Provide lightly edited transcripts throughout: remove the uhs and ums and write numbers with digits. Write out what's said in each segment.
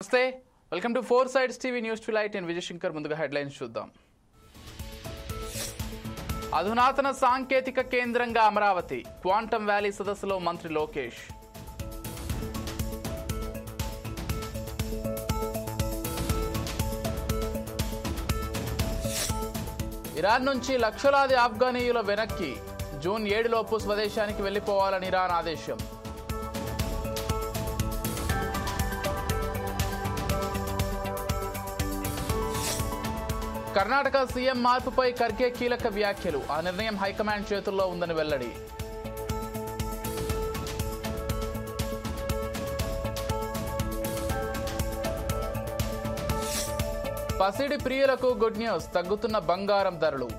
నమస్తే welcome to four sides TV news twilight and Vijayashankar. ముందుగా headlines చూద్దాం. అధునాతన సాంకేతిక కేంద్రంగా అమరావతి, క్వాంటమ్ వ్యాలీ సదస్సులో మంత్రి లోకేష్. ఇరాన్ నుంచి లక్షలాది ఆఫ్ఘనీయుల వెనక్కి, జూన్ 7లోపు స్వదేశానికి వెళ్లిపోవాలని ఇరాన్ ఆదేశం. కర్ణాటక సీఎం మార్పుపై ఖర్గే కీలక వ్యాఖ్యలు, ఆ నిర్ణయం హైకమాండ్ చేతుల్లో ఉందని వెల్లడి. పసిడి ప్రియులకు గుడ్ న్యూస్, తగ్గుతున్న బంగారం ధరలు.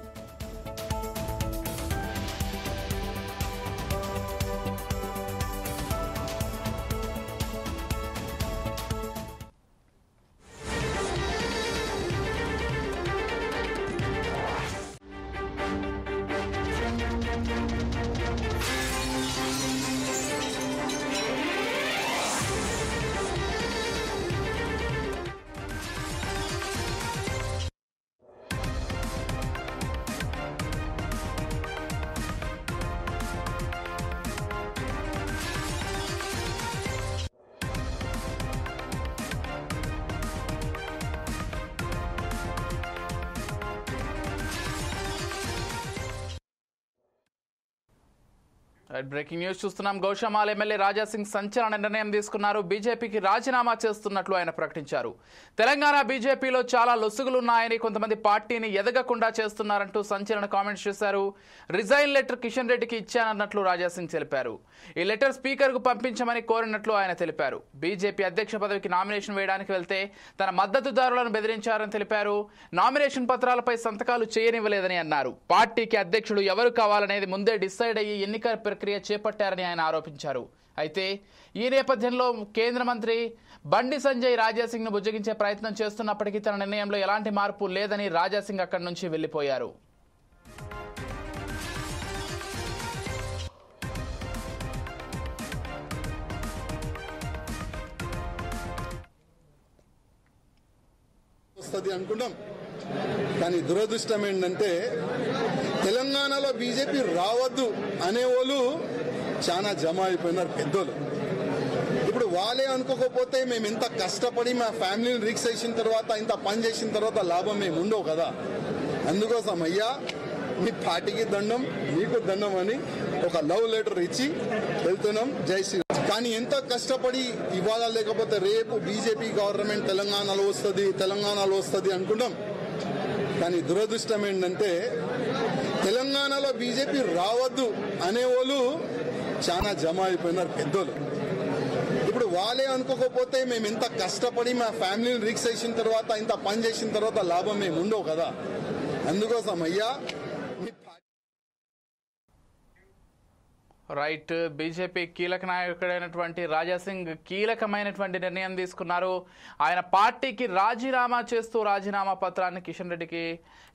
బ్రేకింగ్ న్యూస్ చూస్తున్నాం. గౌషామాల్ ఎమ్మెల్యే రాజాసింగ్ సంచలన నిర్ణయం తీసుకున్నారు. బీజేపీకి రాజీనామా చేస్తున్నట్లు ఆయన ప్రకటించారు. తెలంగాణ బీజేపీలో చాలా లొసుగులున్నాయని, కొంతమంది పార్టీని ఎదగకుండా చేస్తున్నారంటూ సంచలన కామెంట్స్ చేశారు. రిజైన్ లెటర్ కిషన్ రెడ్డికి ఇచ్చానన్నట్లు రాజాసింగ్ తెలిపారు. ఈ లెటర్ స్పీకర్ కు పంపించమని కోరినట్లు ఆయన తెలిపారు. బీజేపీ అధ్యక్ష పదవికి నామినేషన్ వేయడానికి వెళ్తే తన మద్దతుదారులను బెదిరించారని తెలిపారు. నామినేషన్ పత్రాలపై సంతకాలు చేయనివ్వలేదని అన్నారు. పార్టీకి అధ్యక్షుడు ఎవరు కావాలనేది ముందే డిసైడ్ అయ్యి ఎన్నికల ప్రక్రియ చేపట్టారని ఆయన ఆరోపించారు. అయితే ఈ నేపథ్యంలో కేంద్ర మంత్రి బండి సంజయ్ రాజాసింగ్ ను బుజ్జగించే ప్రయత్నం చేస్తున్నప్పటికీ తన నిర్ణయంలో ఎలాంటి మార్పు లేదని రాజాసింగ్ అక్కడి నుంచి వెళ్లిపోయారు. అనుకుంటాం కానీ దురదృష్టం ఏంటంటే తెలంగాణలో బీజేపీ రావద్దు అనేవాళ్ళు చాలా జమ అయిపోయినారు పెద్దోళ్ళు. ఇప్పుడు వాళ్ళే అనుకోకపోతే మేము ఇంత కష్టపడి మా ఫ్యామిలీని రిక్స్ చేసిన తర్వాత, ఇంత పని చేసిన తర్వాత లాభం మేము ఉండవు కదా. అందుకోసం అయ్యా మీ పార్టీకి దండం, మీకు దండం అని ఒక లవ్ లెటర్ ఇచ్చి వెళ్తున్నాం. జై శ్రీరామ్. కానీ ఎంత కష్టపడి ఇవాళ లేకపోతే రేపు బీజేపీ గవర్నమెంట్ తెలంగాణలో వస్తుంది అనుకుంటాం కానీ దురదృష్టం ఏంటంటే తెలంగాణలో బీజేపీ రావద్దు అనేవాళ్ళు చాలా జమ అయిపోయినారు పెద్దోళ్ళు. ఇప్పుడు వాళ్ళే అనుకోకపోతే మేము ఇంత కష్టపడి మా ఫ్యామిలీని రిక్స్ చేసిన తర్వాత, ఇంత పని చేసిన తర్వాత లాభం మేము ఉండవు కదా. అందుకోసం అయ్యా రైట్. బీజేపీ కీలక నాయకుడైనటువంటి రాజాసింగ్ కీలకమైనటువంటి నిర్ణయం తీసుకున్నారు. ఆయన పార్టీకి రాజీనామా చేస్తూ రాజీనామా పత్రాన్ని కిషన్ రెడ్డికి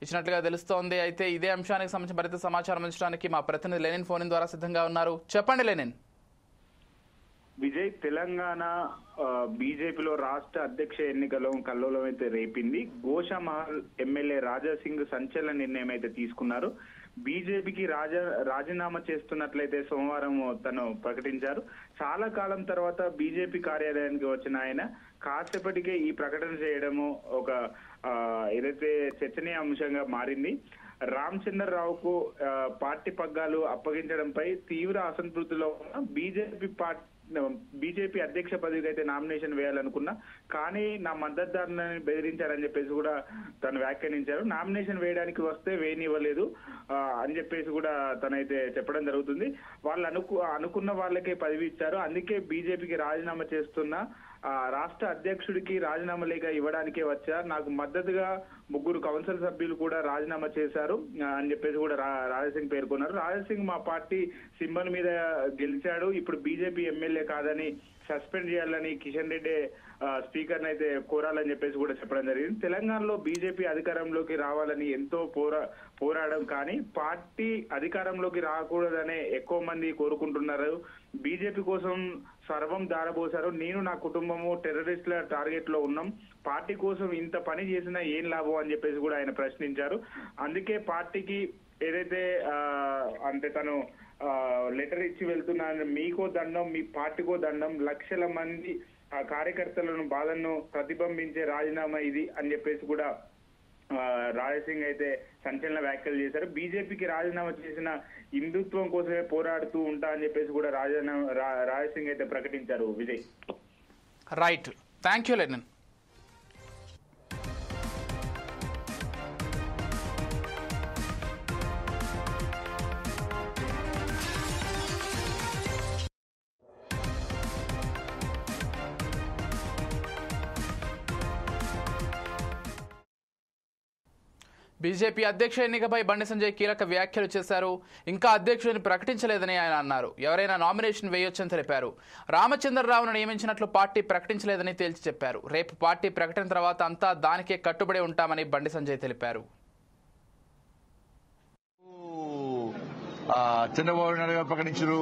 ఇచ్చినట్లుగా తెలుస్తోంది. అయితే ఇదే అంశానికి సంబంధించి మరింత సమాచారం అందించడానికి మా ప్రతినిధి లెనిన్ ఫోన్ ద్వారా సిద్ధంగా ఉన్నారు. చెప్పండి లెనిన్. విజయ్, తెలంగాణ బీజేపీలో రాష్ట్ర అధ్యక్ష ఎన్నికలో కల్లోలం అయితే రేపింది. గోషామహల్ ఎమ్మెల్యే రాజాసింగ్ సంచలన నిర్ణయం అయితే తీసుకున్నారు. బీజేపీకి రాజీనామా చేస్తున్నట్లయితే సోమవారం తను ప్రకటించారు. చాలా కాలం తర్వాత బీజేపీ కార్యాలయానికి వచ్చిన ఆయన కాసేపటికే ఈ ప్రకటన చేయడము ఒక ఏదైతే చర్చనీయాంశంగా మారింది. రామచంద్రరావుకు పార్టీ పగ్గాలు అప్పగించడంపై తీవ్ర అసంతృప్తిలో ఉన్న బీజేపీ అధ్యక్ష పదవికి అయితే నామినేషన్ వేయాలనుకున్నా, కానీ నా మద్దతుదారులను బెదిరించారని చెప్పేసి కూడా తను వ్యాఖ్యానించారు. నామినేషన్ వేయడానికి వస్తే వేయనివ్వలేదు అని చెప్పేసి కూడా తనైతే చెప్పడం జరుగుతుంది. వాళ్ళు అనుకున్న వాళ్ళకే పదవి ఇచ్చారు, అందుకే బీజేపీకి రాజీనామా చేస్తున్నా, రాష్ట్ర అధ్యక్షుడికి రాజీనామా లేఖ ఇవ్వడానికే వచ్చా, నాకు మద్దతుగా 3 కౌన్సిల్ సభ్యులు కూడా రాజీనామా చేశారు అని చెప్పేసి కూడా రాజాసింగ్ పేర్కొన్నారు. రాజాసింగ్ మా పార్టీ సింబల్ మీద గెలిచాడు, ఇప్పుడు బీజేపీ ఎమ్మెల్యే కాదని సస్పెండ్ చేయాలని కిషన్ రెడ్డి స్పీకర్ అయితే కోరాలని చెప్పేసి కూడా చెప్పడం జరిగింది. తెలంగాణలో బీజేపీ అధికారంలోకి రావాలని ఎంతో పోరాడం, కానీ పార్టీ అధికారంలోకి రాకూడదనే ఎక్కువ మంది కోరుకుంటున్నారు. బీజేపీ కోసం సర్వం దారబోసారు. నేను నా కుటుంబము టెర్రరిస్టుల టార్గెట్ లో ఉన్నాం, పార్టీ కోసం ఇంత పని చేసినా ఏం లాభం అని చెప్పేసి కూడా ఆయన ప్రశ్నించారు. అందుకే పార్టీకి ఏదైతే అంటే తను లెటర్ ఇచ్చి వెళ్తున్నాను, మీకో దండం, మీ పార్టీకో దండం, లక్షల మంది కార్యకర్తలను బాధను ప్రతిబింబించే రాజీనామా ఇది అని చెప్పేసి కూడా రాజసింగ్ అయితే సంచలన వ్యాఖ్యలు చేశారు. బీజేపీకి రాజీనామా చేసిన హిందుత్వం కోసమే పోరాడుతూ ఉంటా అని చెప్పేసి కూడా రాజసింగ్ అయితే ప్రకటించారు. Vijay, right, thank you Lenin. BJP అధ్యక్ష ఎన్నికపై బండి సంజయ్ కీలక వ్యాఖ్యలు చేశారు. ఇంకా అధ్యక్షుడిని ప్రకటించలేదని ఆయన అన్నారు. ఎవరైనా నామినేషన్ వేయొచ్చని తెలిపారు. రామచంద్రరావును నియమించినట్లు పార్టీ ప్రకటించలేదని తేల్చి చెప్పారు. రేపు పార్టీ ప్రకటన తర్వాత అంతా దానికే కట్టుబడి ఉంటామని బండి సంజయ్ తెలిపారు. చంద్రబాబు నాయుడు గారు ప్రకటించారు,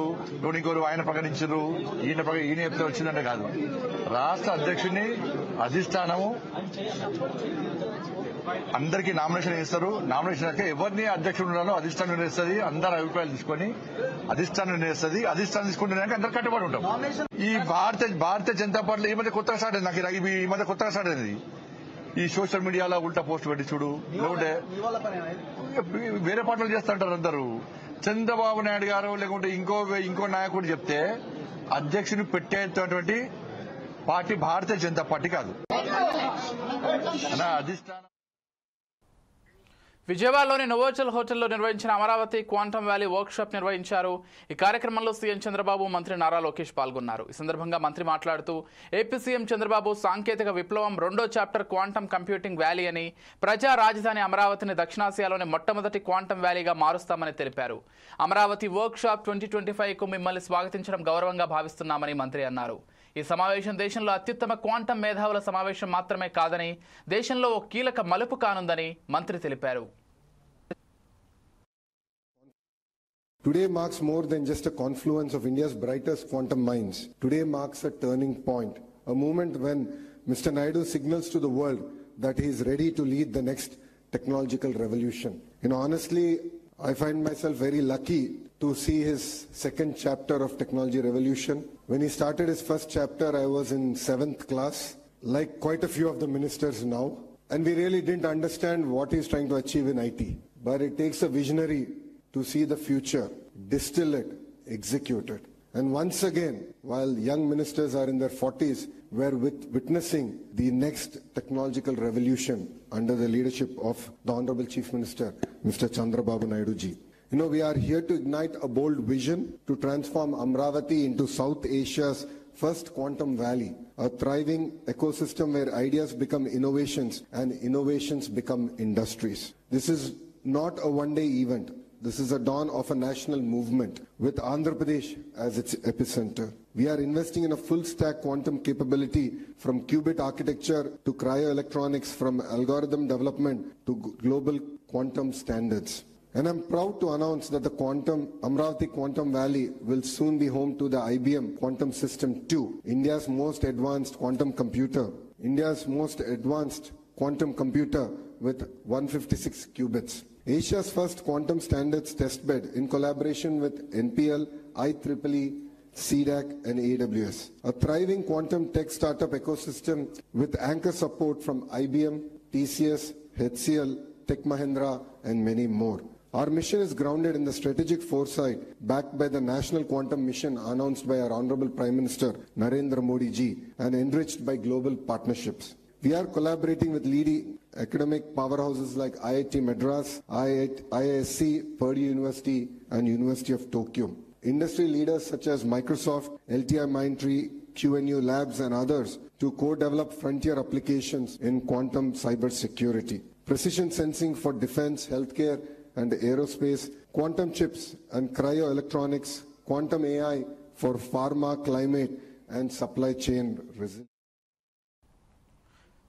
ఇంకోరు ఆయన ప్రకటించారు, ఈయన చెప్తే వచ్చిందంటే కాదు. రాష్ట్ర అధ్యక్షుడిని అధిష్టానము అందరికీ నామినేషన్ వేస్తారు. నామినేషన్ అయితే ఎవరిని అధ్యక్షుడు ఉండాలో అధిష్టానం నిర్ణయిస్తుంది. అందరి అభిప్రాయాలు తీసుకొని అధిష్టానం నిర్ణయిస్తుంది. అధిష్టానం తీసుకుంటున్నాక అందరు కట్టుబడి ఉంటాం. ఈ భారతీయ జనతా పార్టీ ఈ మధ్య కొత్తగా స్టార్ట్ అయింది. నాకు ఈ మధ్య కొత్తగా స్టార్ట్ అయింది. ఈ సోషల్ మీడియాలో ఉల్టా పోస్ట్ పెట్టి చూడు, లేకుంటే వేరే పార్టీలు చేస్తుంటారు అందరూ. చంద్రబాబు నాయుడు గారు లేకుంటే ఇంకో నాయకుడు చెప్తే అధ్యక్షుని పెట్టేటటువంటి పార్టీ భారతీయ జనతా పార్టీ కాదు. అధిష్టానం విజయవాడలోని నోవోటల్ హోటల్లో నిర్వహించిన అమరావతి క్వాంటమ్ వ్యాలీ వర్క్షాప్ నిర్వహించారు. ఈ కార్యక్రమంలో సీఎం చంద్రబాబు, మంత్రి నారా లోకేష్ పాల్గొన్నారు. ఈ సందర్భంగా మంత్రి మాట్లాడుతూ ఏపీ సీఎం చంద్రబాబు సాంకేతిక విప్లవం 2వ చాప్టర్ క్వాంటమ్ కంప్యూటింగ్ వ్యాలీ అని, ప్రజా రాజధాని అమరావతిని దక్షిణాసియాలోని మొట్టమొదటి క్వాంటమ్ వ్యాలీగా మారుస్తామని తెలిపారు. అమరావతి వర్క్షాప్ 2025కు మిమ్మల్ని స్వాగతించడం గౌరవంగా భావిస్తున్నామని మంత్రి అన్నారు. ఈ సమావేశం దేశంలో అత్యుత్తమ క్వాంటమ్ మేధావుల సమావేశం మాత్రమే కాదని, దేశంలో ఓ కీలక మలుపు కానుందని మంత్రి తెలిపారు. Today marks more than just a confluence of India's brightest quantum minds. Today marks a turning point, a moment when Mr. Naidu signals to the world that he is ready to lead the next technological revolution. Honestly, I find myself very lucky to see his second chapter of technology revolution. When he started his first chapter, I was in 7th class, like quite a few of the ministers now, and we really didn't understand what he's trying to achieve in IT. But it takes a visionary to see the future, distill it, execute it. And once again, while young ministers are in their 40s, we're witnessing the next technological revolution under the leadership of the Honorable Chief Minister, Mr. Chandrababu Naidu ji. We are here to ignite a bold vision to transform Amravati into South Asia's first quantum valley, a thriving ecosystem where ideas become innovations and innovations become industries. This is not a one-day event. This is a dawn of a national movement with Andhra Pradesh as its epicenter. We are investing in a full-stack quantum capability from qubit architecture to cryoelectronics, from algorithm development to global quantum standards. And I'm proud to announce that the Amravati Quantum Valley will soon be home to the IBM Quantum System 2, India's most advanced quantum computer. India's most advanced quantum computer with 156 qubits. Asia's first quantum standards testbed in collaboration with NPL, IEEE, CDAC and AWS. A thriving quantum tech startup ecosystem with anchor support from IBM, TCS, HCL, Tech Mahindra and many more. Our mission is grounded in the strategic foresight backed by the National Quantum Mission announced by our Honorable Prime Minister Narendra Modi ji and enriched by global partnerships. We are collaborating with leading academic powerhouses like IIT Madras, IISc, Purdue University and University of Tokyo. Industry leaders such as Microsoft, LTI Mindtree, QNU Labs and others to co-develop frontier applications in quantum cybersecurity. Precision sensing for defense, healthcare and aerospace, quantum chips and cryoelectronics, quantum AI for pharma, climate and supply chain resilience.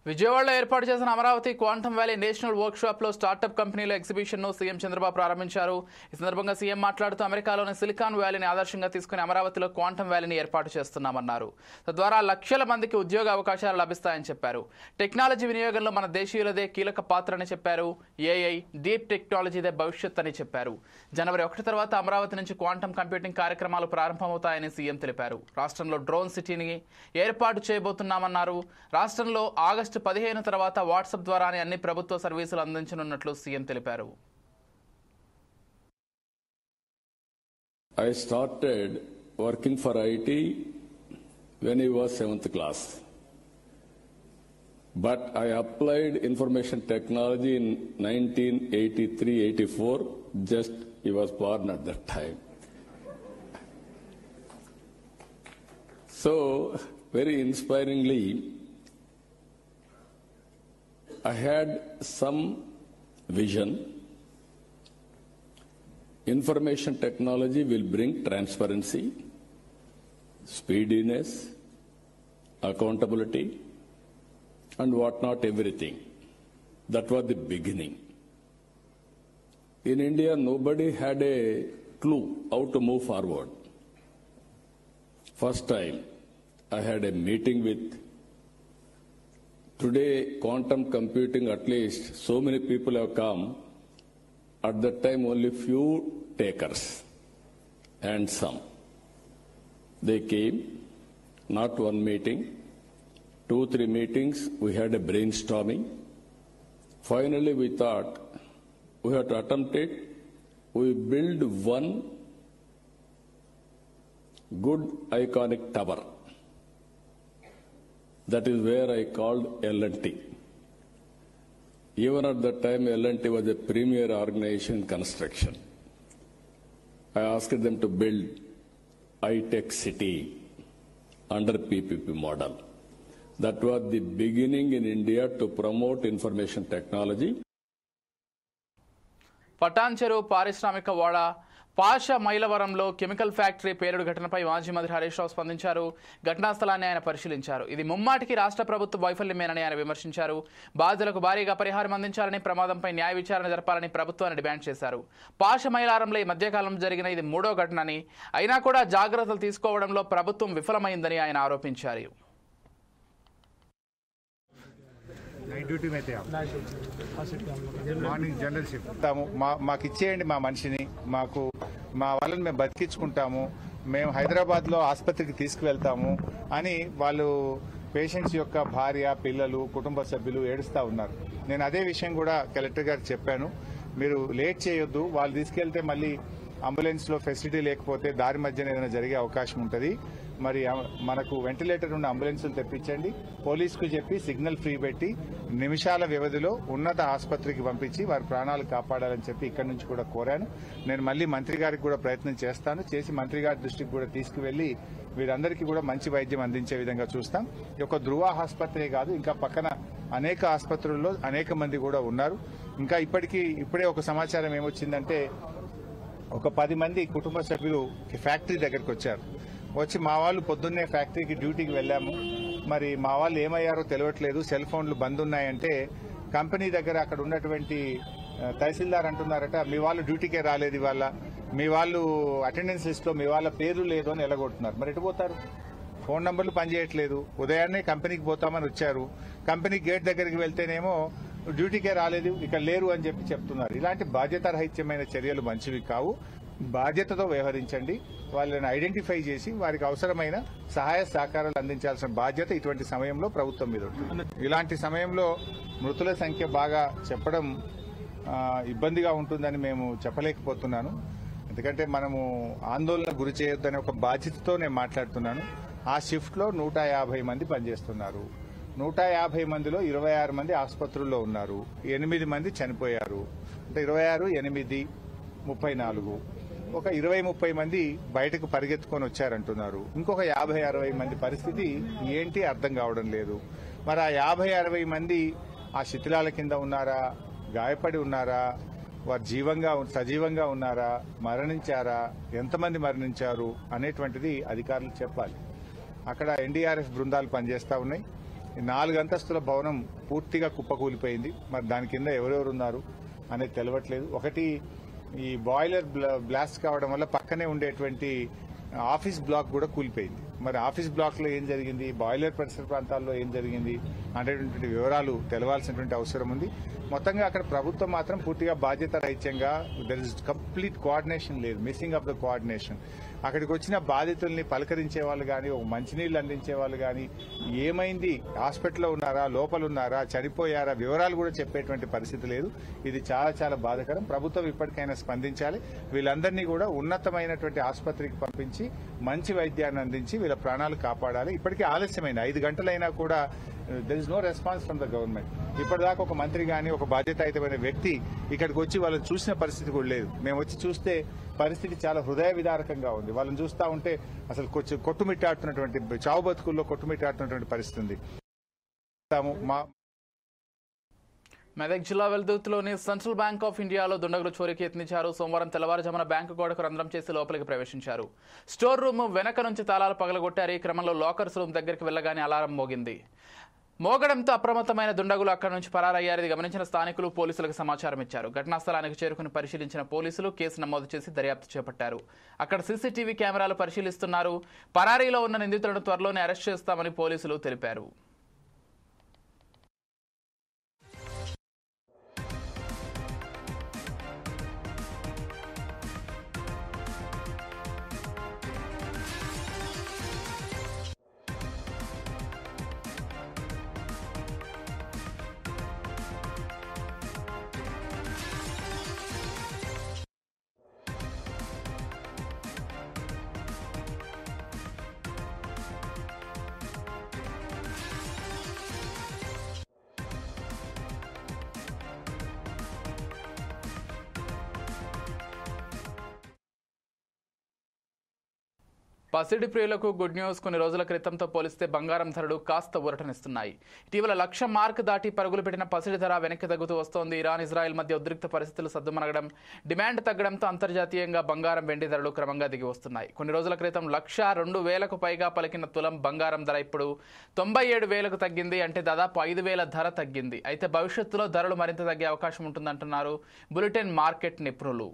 విజయవాడలో ఏర్పాటు చేసిన Amaravati quantum valley national work shop లో startup కంపెనీల exhibition ను CM Chandrababu ప్రారంభించారు. ఈ సందర్భంగా CM మాట్లాడుతూ అమెరికాలోని సిలికాన్ వ్యాలీని ఆదర్శంగా తీసుకుని అమరావతిలో క్వాంటమ్ వ్యాలీని ఏర్పాటు చేస్తున్నామన్నారు. తద్వారా లక్షల మందికి ఉద్యోగ అవకాశాలు లభిస్తాయని చెప్పారు. టెక్నాలజీ వినియోగంలో మన దేశీయులదే కీలక పాత్ర అని చెప్పారు. ఏఐ, డీప్ టెక్నాలజీదే భవిష్యత్ అని చెప్పారు. జనవరి 1 తర్వాత అమరావతి నుంచి క్వాంటమ్ కంప్యూటింగ్ కార్యక్రమాలు ప్రారంభమవుతాయని సీఎం తెలిపారు. రాష్ట్రంలో డ్రోన్ సిటీని ఏర్పాటు చేయబోతున్నామన్నారు. రాష్ట్రంలో ఆగస్టు 15 తర్వాత వాట్సాప్ ద్వారానే అన్ని ప్రభుత్వ సర్వీసులు అందించనున్నట్లు సీఎం తెలిపారు. I started working for IT when I was 7th class. But I applied information technology in 1983-84, just I was born at that time. So, very inspiringly, I had some vision. Information technology will bring transparency, speediness, accountability, and whatnot, everything. That was the beginning. In India, nobody had a clue how to move forward. First time, I had a meeting with today, quantum computing, at least so many people have come. At that time, only few takers and some. They came, not one meeting, 2-3 meetings, we had a brainstorming. Finally, we thought we have to attempt it. We build one good iconic tower. That is where I called L&T. Even at that time, L&T was a premier organization in construction. I asked them to build high-tech city under PPP model. That was the beginning in India to promote information technology. Patan చెరువు పారిశ్రామిక వాడ Pasha మైలవరంలో chemical factory పేలుడు ఘటనపై మాజీ మంత్రి హరీష్ రావు స్పందించారు. ఘటనా స్థలాన్ని ఆయన పరిశీలించారు. ఇది ముమ్మాటికి రాష్ట్ర ప్రభుత్వ వైఫల్యమేనని ఆయన విమర్శించారు. బాధితులకు భారీగా పరిహారం అందించాలని, ప్రమాదంపై న్యాయ విచారణ జరపాలని ప్రభుత్వాన్ని డిమాండ్ చేశారు. పాష మైలారంలో ఈ మధ్యకాలం జరిగిన ఇది 3వ ఘటనని, అయినా కూడా జాగ్రత్తలు తీసుకోవడంలో ప్రభుత్వం విఫలమైందని ఆయన ఆరోపించారు. డ్యూటీ అయితే మార్నింగ్ జనరల్ షిఫ్ట్ మాకు ఇచ్చేయండి, మా మనిషిని, మాకు మా వాళ్ళని మేము బతికించుకుంటాము, మేము హైదరాబాద్లో ఆసుపత్రికి తీసుకువెళ్తాము అని వాళ్ళు పేషెంట్స్ యొక్క భార్య, పిల్లలు, కుటుంబ సభ్యులు ఏడుస్తూ ఉన్నారు. నేను అదే విషయం కూడా కలెక్టర్ గారికి చెప్పాను. మీరు లేట్ చేయొద్దు, వాళ్ళు తీసుకెళ్తే మళ్ళీ అంబులెన్స్లో ఫెసిలిటీ లేకపోతే దారి మధ్యన ఏదైనా జరిగే అవకాశం ఉంటుంది. మరి మనకు వెంటిలేటర్ ఉన్న అంబులెన్సులు తెప్పించండి, పోలీసుకు చెప్పి సిగ్నల్ ఫ్రీ పెట్టి నిమిషాల వ్యవధిలో ఉన్నత ఆసుపత్రికి పంపించి వారి ప్రాణాలు కాపాడాలని చెప్పి ఇక్కడి నుంచి కూడా కోరాను. నేను మళ్ళీ మంత్రి గారికి కూడా ప్రయత్నం చేస్తాను, చేసి మంత్రి గారి దృష్టికి కూడా తీసుకువెళ్లి వీరందరికీ కూడా మంచి వైద్యం అందించే విధంగా చూస్తాం. ఈ యొక్క ధృవ ఆసుపత్రే కాదు, ఇంకా పక్కన అనేక ఆసుపత్రుల్లో అనేక మంది కూడా ఉన్నారు. ఇంకా ఇప్పుడే ఒక సమాచారం ఏమొచ్చిందంటే, ఒక 10 మంది కుటుంబ సభ్యులు ఫ్యాక్టరీ దగ్గరికి వచ్చారు. వచ్చి మా వాళ్ళు పొద్దున్నే ఫ్యాక్టరీకి డ్యూటీకి వెళ్ళాము, మరి మా వాళ్ళు ఏమయ్యారో తెలియట్లేదు, సెల్ ఫోన్లు బంద్ ఉన్నాయంటే కంపెనీ దగ్గర అక్కడ ఉన్నటువంటి తహసీల్దార్ అంటున్నారట, మీ వాళ్ళు డ్యూటీకే రాలేదు ఇవాళ, మీ వాళ్ళు అటెండెన్స్ లిస్ట్ లో మీ వాళ్ళ పేర్లు లేదు అని ఎలగొడుతున్నారు. మరి ఎటు పోతారు? ఫోన్ నంబర్లు పనిచేయట్లేదు. ఉదయాన్నే కంపెనీకి పోతామని వచ్చారు, కంపెనీ గేట్ దగ్గరికి వెళ్తేనేమో డ్యూటీకే రాలేదు, ఇక్కడ లేరు అని చెప్పి చెప్తున్నారు. ఇలాంటి బాధ్యతారహిత్యమైన చర్యలు మంచివి కావు. బాధ్యతతో వ్యవహరించండి, వాళ్ళని ఐడెంటిఫై చేసి వారికి అవసరమైన సహాయ సహకారాలు అందించాల్సిన బాధ్యత ఇటువంటి సమయంలో ప్రభుత్వం మీద ఉంటుంది. ఇలాంటి సమయంలో మృతుల సంఖ్య బాగా చెప్పడం ఇబ్బందిగా ఉంటుందని మేము చెప్పలేకపోతున్నాను. ఎందుకంటే మనము ఆందోళన గురి చేయొద్దనే ఒక బాధ్యతతో నేను మాట్లాడుతున్నాను. ఆ షిఫ్ట్లో 150 మంది పనిచేస్తున్నారు. 150 మందిలో 26 మంది ఆసుపత్రుల్లో ఉన్నారు, 8 మంది చనిపోయారు. అంటే 26, 8, 34, ఒక 20-30 మంది బయటకు పరిగెత్తుకొని వచ్చారంటున్నారు. ఇంకొక 50-60 మంది పరిస్థితి ఏంటి అర్థం కావడం లేదు. మరి ఆ 50-60 మంది ఆ శిథిలాల కింద ఉన్నారా, గాయపడి ఉన్నారా, వారు సజీవంగా ఉన్నారా, మరణించారా, ఎంతమంది మరణించారు అనేటువంటిది అధికారులు చెప్పాలి. అక్కడ ఎన్డీఆర్ఎఫ్ బృందాలు పనిచేస్తూ ఉన్నాయి, 4 అంతస్తుల భవనం పూర్తిగా కుప్పకూలిపోయింది. మరి దాని కింద ఎవరెవరు ఉన్నారు అనేది తెలవట్లేదు. ఒకటి ఈ బాయిలర్ బ్లాస్ట్ కావడం వల్ల పక్కనే ఉండేటువంటి ఆఫీస్ బ్లాక్ కూడా కూలిపోయింది. మరి ఆఫీస్ బ్లాక్ లో ఏం జరిగింది, బాయిలర్ పరిసర ప్రాంతాల్లో ఏం జరిగింది అనేటువంటి వివరాలు తెలవాల్సినటువంటి అవసరం ఉంది. మొత్తంగా అక్కడ ప్రభుత్వం మాత్రం పూర్తిగా బాధ్యత రహిత్యంగా దర్ ఇస్ కంప్లీట్ కోఆర్డినేషన్ లేదు, మిస్సింగ్ ఆఫ్ ద కోఆర్డినేషన్. అక్కడికి వచ్చిన బాధితుల్ని పలకరించే వాళ్ళు కానీ, ఒక మంచినీళ్ళు అందించే వాళ్ళు కానీ, ఏమైంది, హాస్పిటల్లో ఉన్నారా, లోపల ఉన్నారా, చనిపోయారా, వివరాలు కూడా చెప్పేటువంటి పరిస్థితి లేదు. ఇది చాలా చాలా బాధాకరం. ప్రభుత్వం ఇప్పటికైనా స్పందించాలి. వీళ్ళందరినీ కూడా ఉన్నతమైనటువంటి ఆసుపత్రికి పంపించి మంచి వైద్యాన్ని అందించి వీళ్ళ ప్రాణాలు కాపాడాలి. ఇప్పటికీ ఆలస్యమైంది, 5 గంటలైనా కూడా there is no response from the government. ఇప్పటిదాకా ఒక మంత్రి కానీ, ఒక బాధ్యతాయుతమైన వ్యక్తి ఇక్కడికి వచ్చి వాళ్ళని చూసిన పరిస్థితి కూడా లేదు. మేము వచ్చి చూస్తే పరిస్థితి చాలా హృదయ విదారకంగా ఉంది. వాళ్ళని చూస్తూ ఉంటే అసలు కొట్టుమిట్టాడుతున్నటువంటి, చావు బతుకుల్లో కొట్టుమిట్టాడుతున్నటువంటి పరిస్థితి ఉంది. మెదక్ జిల్లా వెల్దుర్తిలోని సెంట్రల్ బ్యాంక్ ఆఫ్ ఇండియాలో దుండగులు చోరీకి యత్నించారు. సోమవారం తెల్లవారుజామున బ్యాంకు గోడకు రంధ్రం చేసి లోపలికి ప్రవేశించారు. స్టోర్ రూమ్ వెనక నుంచి తాళాలు పగలగొట్టారు. ఈ క్రమంలో లాకర్స్ రూమ్ దగ్గరికి వెళ్లగానే అలారం మోగింది. మోగడంతో అప్రమత్తమైన దుండగులు అక్కడి నుంచి పరారయ్యారు. ఇది గమనించిన స్థానికులు పోలీసులకు సమాచారం ఇచ్చారు. ఘటనా స్థలానికి చేరుకుని పరిశీలించిన పోలీసులు కేసు నమోదు చేసి దర్యాప్తు చేపట్టారు. అక్కడ సీసీటీవీ కెమెరాలు పరిశీలిస్తున్నారు. పరారీలో ఉన్న నిందితులను త్వరలోనే అరెస్ట్ చేస్తామని పోలీసులు తెలిపారు. పసిడి ప్రియులకు గుడ్ న్యూస్. కొన్ని రోజుల క్రితంతో పోలిస్తే బంగారం ధరలు కాస్త ఊరటనిస్తున్నాయి. ఇటీవల 1,00,000 మార్క్ దాటి పరుగులు పెట్టిన పసిడి ధర వెనక్కి తగ్గుతూ వస్తోంది. ఇరాన్ ఇజ్రాయెల్ మధ్య ఉద్రిక్త పరిస్థితులు సద్దుమణగడం, డిమాండ్ తగ్గడంతో అంతర్జాతీయంగా బంగారం వెండి ధరలు క్రమంగా దిగి వస్తున్నాయి. కొన్ని రోజుల క్రితం 1,02,000కు పైగా పలికిన తులం బంగారం ధర ఇప్పుడు 97,000కు తగ్గింది. అంటే దాదాపు 5,000 ధర తగ్గింది. అయితే భవిష్యత్తులో ధరలు మరింత తగ్గే అవకాశం ఉంటుందంటున్నారు బులెటిన్ మార్కెట్ నిపుణులు.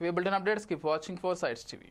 We build an updates. Keep watching 4Sides TV.